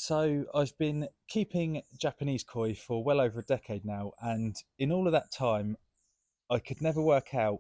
So I've been keeping Japanese koi for well over a decade now, and in all of that time, I could never work out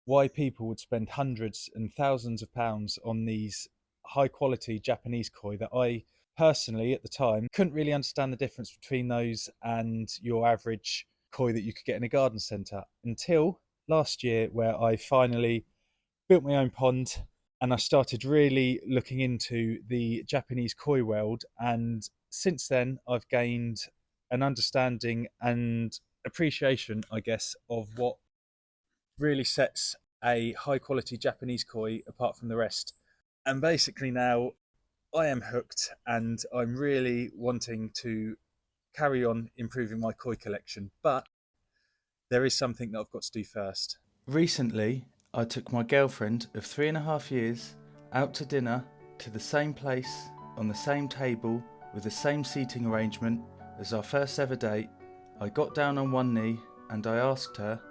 why people would spend hundreds and thousands of pounds on these high quality Japanese koi that I personally at the time couldn't really understand the difference between those and your average koi that you could get in a garden centre until last year, where I finally built my own pond and I started really looking into the Japanese koi world. And since then, I've gained an understanding and appreciation, I guess, of what really sets a high quality Japanese koi apart from the rest. And basically, now I am hooked and I'm really wanting to carry on improving my koi collection. But there is something that I've got to do first. Recently, I took my girlfriend of 3.5 years out to dinner to the same place, on the same table, with the same seating arrangement as our first ever date. I got down on one knee and I asked her,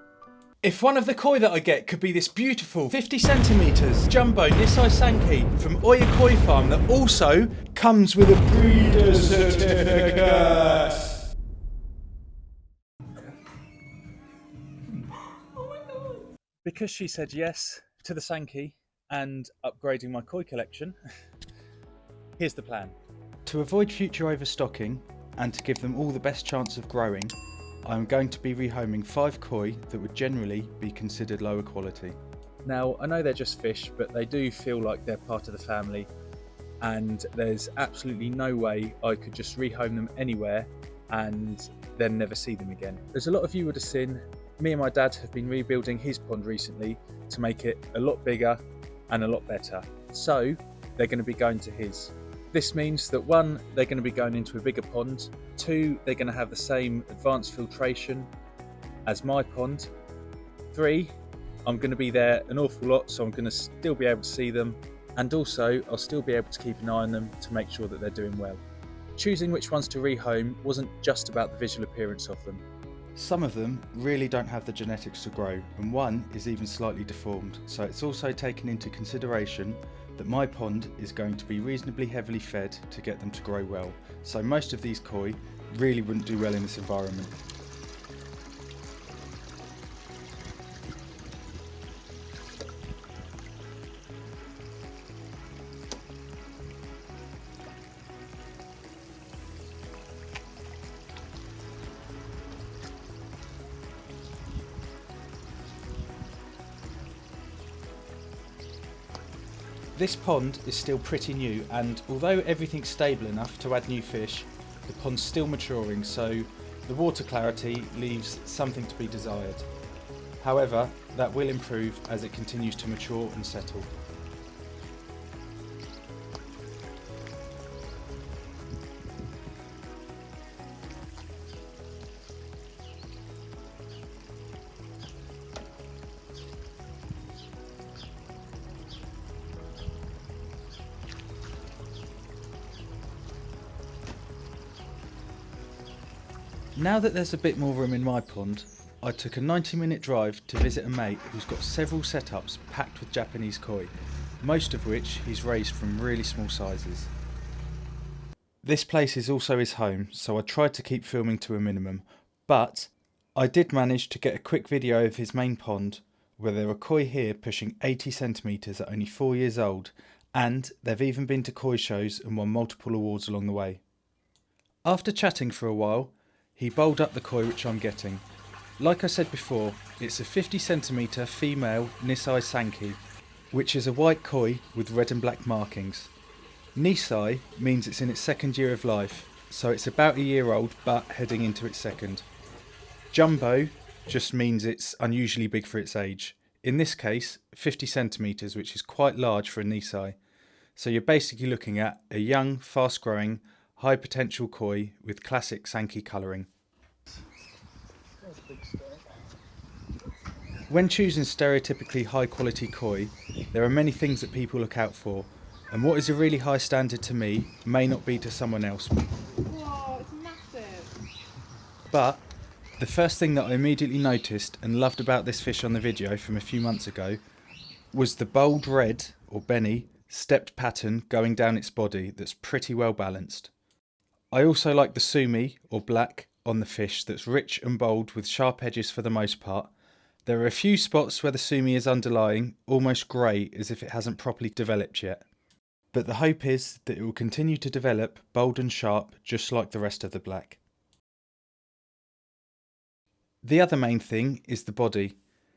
if one of the koi that I get could be this beautiful 50cm jumbo Nisai Sanke from Oya Koi Farm that also comes with a breeder certificate. Because she said yes to the Sanke and upgrading my koi collection, here's the plan. To avoid future overstocking and to give them all the best chance of growing, I'm going to be rehoming 5 koi that would generally be considered lower quality. Now, I know they're just fish, but they do feel like they're part of the family, and there's absolutely no way I could just rehome them anywhere and then never see them again. As a lot of you would have seen, me and my dad have been rebuilding his pond recently to make it a lot bigger and a lot better. So they're going to be going to his. This means that 1, they're going to be going into a bigger pond. 2, they're going to have the same advanced filtration as my pond. 3, I'm going to be there an awful lot, so I'm going to still be able to see them. And also, I'll still be able to keep an eye on them to make sure that they're doing well. Choosing which ones to rehome wasn't just about the visual appearance of them. Some of them really don't have the genetics to grow, and one is even slightly deformed, so it's also taken into consideration that my pond is going to be reasonably heavily fed to get them to grow well, so most of these koi really wouldn't do well in this environment. This pond is still pretty new, and although everything's stable enough to add new fish, the pond's still maturing, so the water clarity leaves something to be desired. However, that will improve as it continues to mature and settle. Now that there's a bit more room in my pond, I took a 90-minute drive to visit a mate who's got several setups packed with Japanese koi, most of which he's raised from really small sizes. This place is also his home, so I tried to keep filming to a minimum, but I did manage to get a quick video of his main pond, where there are koi here pushing 80cm at only 4 years old, and they've even been to koi shows and won multiple awards along the way. After chatting for a while, he bowled up the koi which I'm getting. Like I said before, it's a 50cm female Nisai Sanke, which is a white koi with red and black markings. Nisai means it's in its 2nd year of life, so it's about a year old but heading into its 2nd. Jumbo just means it's unusually big for its age. In this case, 50cm, which is quite large for a Nisai. So you're basically looking at a young, fast-growing, high potential koi with classic Sanke colouring. When choosing stereotypically high quality koi, there are many things that people look out for, and what is a really high standard to me may not be to someone else. Whoa, it's massive. But the first thing that I immediately noticed and loved about this fish on the video from a few months ago was the bold red, or Benny, stepped pattern going down its body that's pretty well balanced. I also like the sumi, or black, on the fish that's rich and bold with sharp edges for the most part. There are a few spots where the sumi is underlying, almost grey as if it hasn't properly developed yet. But the hope is that it will continue to develop bold and sharp just like the rest of the black. The other main thing is the body.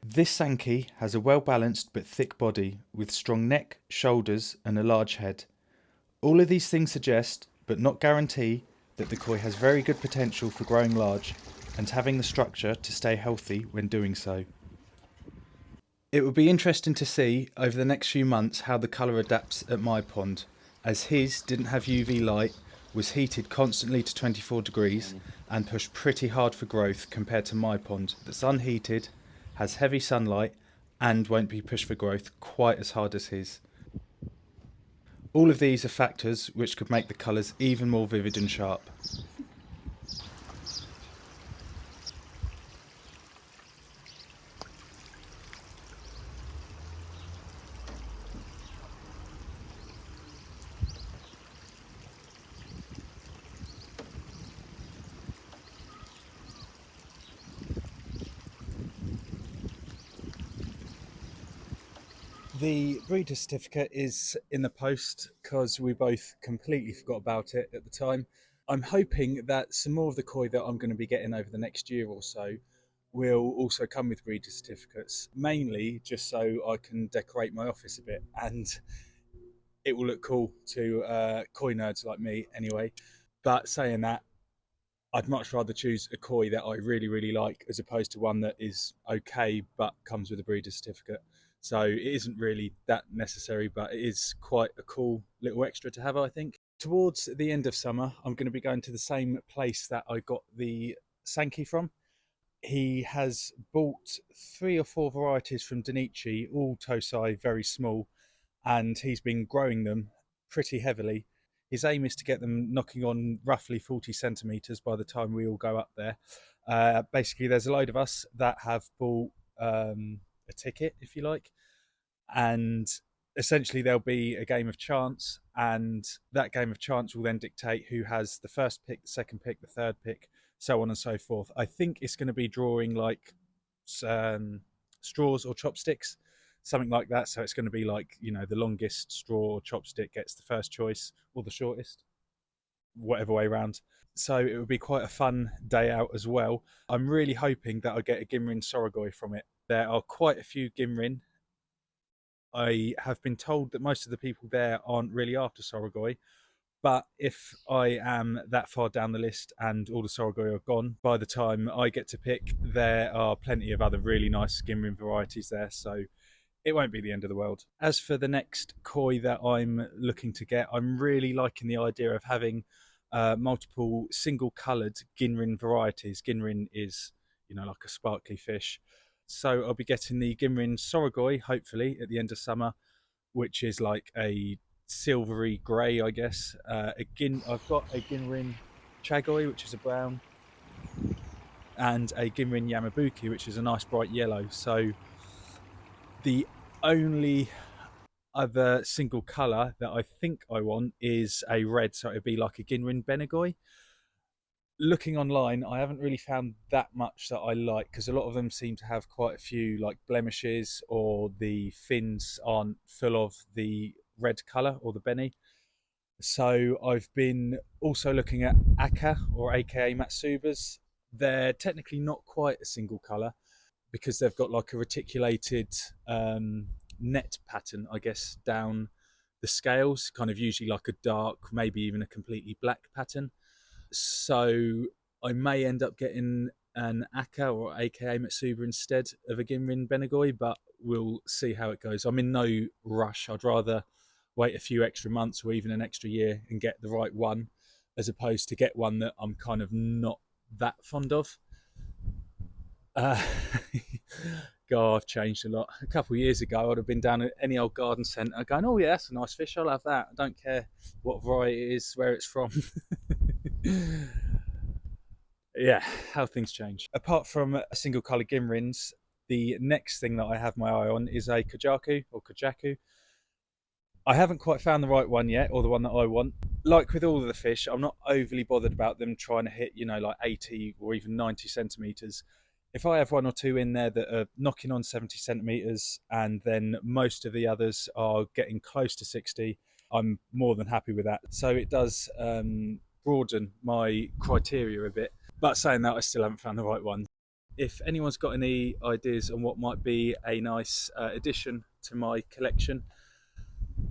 This Sanke has a well balanced but thick body with strong neck, shoulders and a large head. All of these things suggest, but not guarantee, that the koi has very good potential for growing large and having the structure to stay healthy when doing so. It will be interesting to see over the next few months how the colour adapts at my pond, as his didn't have UV light, was heated constantly to 24 degrees and pushed pretty hard for growth compared to my pond that's unheated, has heavy sunlight and won't be pushed for growth quite as hard as his. All of these are factors which could make the colours even more vivid and sharp. The breeder certificate is in the post because we both completely forgot about it at the time. I'm hoping that some more of the koi that I'm going to be getting over the next year or so will also come with breeder certificates, mainly just so I can decorate my office a bit and it will look cool to koi nerds like me anyway. But saying that, I'd much rather choose a koi that I really, really like as opposed to one that is okay but comes with a breeder certificate. So it isn't really that necessary, but it is quite a cool little extra to have, I think. Towards the end of summer, I'm going to be going to the same place that I got the Sanke from. He has bought 3 or 4 varieties from Danichi, all Tosai, very small, and he's been growing them pretty heavily. His aim is to get them knocking on roughly 40 centimetres by the time we all go up there. Basically, there's a load of us that have bought a ticket, if you like, and essentially there'll be a game of chance, and that game of chance will then dictate who has the first pick, the second pick, the third pick, so on and so forth. I think it's going to be drawing like straws or chopsticks, something like that. So it's going to be like, you know, the longest straw or chopstick gets the first choice, or the shortest, whatever way around. So it would be quite a fun day out as well. I'm really hoping that I get a ginrin soragoi from it. There are quite a few ginrin. I have been told that most of the people there aren't really after soragoi, but if I am that far down the list and all the soragoi are gone by the time I get to pick, there are plenty of other really nice ginrin varieties there, so it won't be the end of the world. As for the next koi that I'm looking to get, I'm really liking the idea of having multiple single coloured ginrin varieties. Ginrin is, you know, like a sparkly fish. So I'll be getting the ginrin soragoi, hopefully, at the end of summer, which is like a silvery grey, I guess. I've got a ginrin chagoi, which is a brown, and a ginrin yamabuki, which is a nice bright yellow. So the only other single colour that I think I want is a red, so it'd be like a ginrin benigoi. Looking online, I haven't really found that much that I like, because a lot of them seem to have quite a few like blemishes, or the fins aren't full of the red colour or the benny. So I've been also looking at Aka, or aka Matsubas. They're technically not quite a single colour because they've got like a reticulated net pattern, I guess, down the scales, kind of usually like a dark, maybe even a completely black pattern. So I may end up getting an Aka or aka Matsuba instead of a Ginrin Benigoi, but we'll see how it goes. I'm in no rush. I'd rather wait a few extra months or even an extra year and get the right one, as opposed to get one that I'm kind of not that fond of. Uh, God, I've changed a lot. A couple of years ago, I'd have been down at any old garden centre going, "Oh yeah, that's a nice fish. I'll have that. I don't care what variety it is, where it's from." Yeah, how things change. Apart from single colour Gimrins, the next thing that I have my eye on is a Kajaku or Kajaku. I haven't quite found the right one yet, or the one that I want. Like with all of the fish, I'm not overly bothered about them trying to hit, like 80 or even 90 centimeters. If I have one or two in there that are knocking on 70 centimeters, and then most of the others are getting close to 60, I'm more than happy with that. So it does broaden my criteria a bit. But saying that, I still haven't found the right one. If anyone's got any ideas on what might be a nice addition to my collection,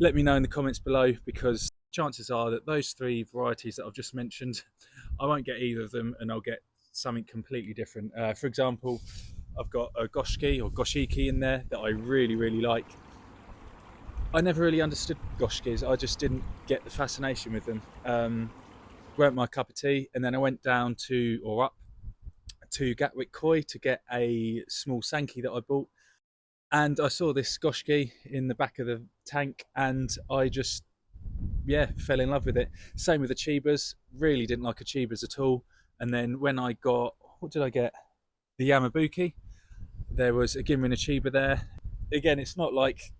let me know in the comments below, because chances are that those three varieties that I've just mentioned, I won't get either of them, and I'll get something completely different. For example, I've got a goshki or goshiki in there that I really, really like. I never really understood goshkis. I just didn't get the fascination with them. Weren't my cup of tea. And then I went down to, or up to Gatwick Koi to get a small Sanke that I bought. And I saw this goshki in the back of the tank, and I just, fell in love with it. Same with the chibas. Really didn't like a chibas at all. And then when I got, what did I get? The Yamabuki. There was a ginrin chiba there. Again, it's not like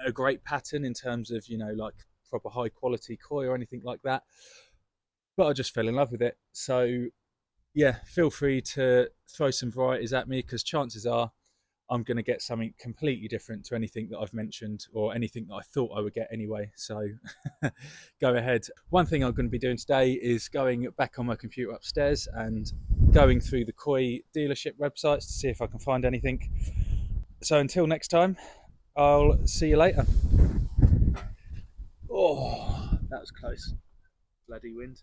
a great pattern in terms of, like proper high quality koi or anything like that. But I just fell in love with it. So yeah, feel free to throw some varieties at me, because chances are I'm going to get something completely different to anything that I've mentioned, or anything that I thought I would get anyway. So go ahead. One thing I'm going to be doing today is going back on my computer upstairs and going through the koi dealership websites to see if I can find anything. So until next time, I'll see you later. Oh, that was close. Bloody wind.